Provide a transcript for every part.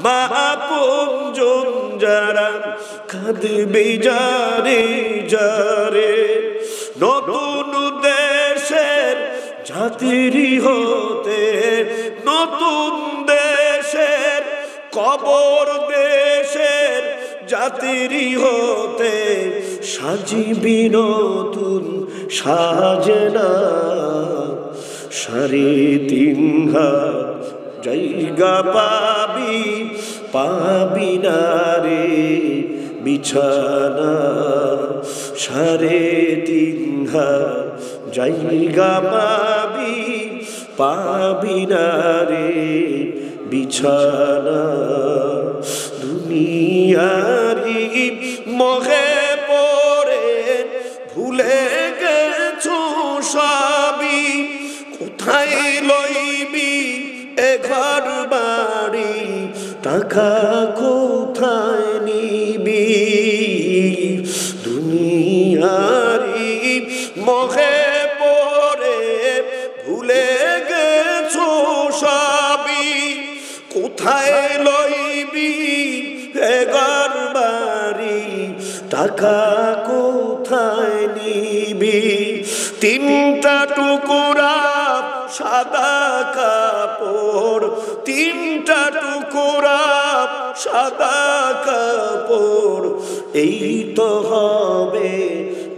মা আপনজন যারা কাঁদবে যারে যারে। নতুন দেশের জাতিরি হতে, নতুন দেশের কবর দেশের জাতিরি হতে, সাজিবি নতুন সাজনা। 3.5 হাত জায়গা পাবি, পাবি না রে বিছানা। 3.5 হাত জায়গা পাবি, পাবি না রে বিছানা। দুনিয়ারি মোহে পড়ে ভুলে গেছো সবই, কোথায় লইবি এ ঘর বাড়ি, টাকা কোথায় নিবি। দুনিয়ারি মোহে পড়ে ভুলে গেছো সবই, কোথায় লইবি এ ঘর বাড়ি, টাকা কোথায় নিবি। 3টা টুকরা সাদা কাপড়, 3টা টুকরা সাদা কাপড়, এই তো হবে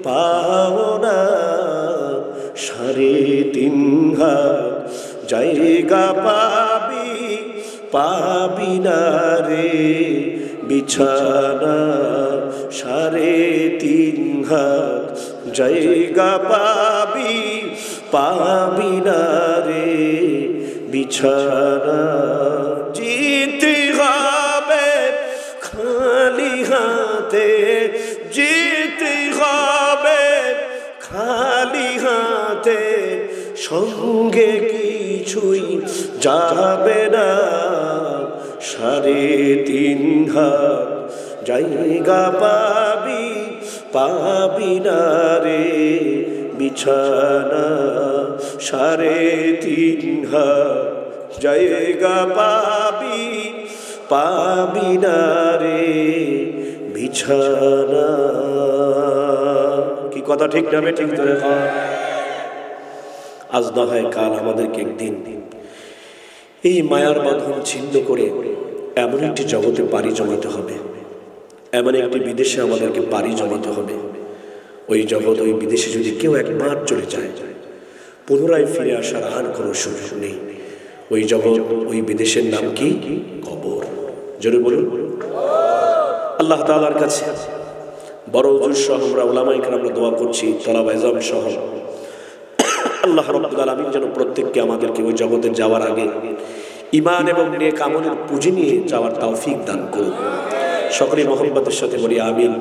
পাওনা। 3.5 হাত জায়গা পাবি, পাবি না রে বিছানা। 3.5 হাত জায়গা পাবি, পাবি না রে বিছানা। জিতে হবে খালি হাতে, জিতে হবে খালি হাতে, সঙ্গে কিছুই যাবে না। 3.5 হাত জায়গা পাবি, পাবি না রে বিছানা। 3.5 হাত জায়গা পাবি, পাবি না রে বিছানা। কি কথা ঠিক না ঠিক ধরে? আজ না হয় কাল আমাদেরকে একদিন এই মায়ার বাঁধন ছিন্ন করে এমন একটি জগতে পাড়ি জমাতে হবে, এমন একটি বিদেশে আমাদেরকে পাড়ি জমাতে হবে। ওই জগৎ, ওই বিদেশে যদি কেউ একবার চলে যায়, পুনরায় ফিরে আসার আর কোনো সুযোগ নেই। ওই জগৎ, ওই বিদেশের নাম কি? কবর। জোরে বলুন। আল্লাহ তাআলার কাছে বড় হুজুর সহ আমরা উলামায়ে কেরামরা দোয়া করছি, তলাবা ইজাম সহ আল্লাহ রাব্বুল আলামিন যেন প্রত্যেককে আমাদেরকে ওই জগতে যাওয়ার আগে ঈমান এবং নেক আমলের পুঁজি নিয়ে যাওয়ার তৌফিক দান করুন। সকলে মুহাব্বতের সাথে বলি আমিন।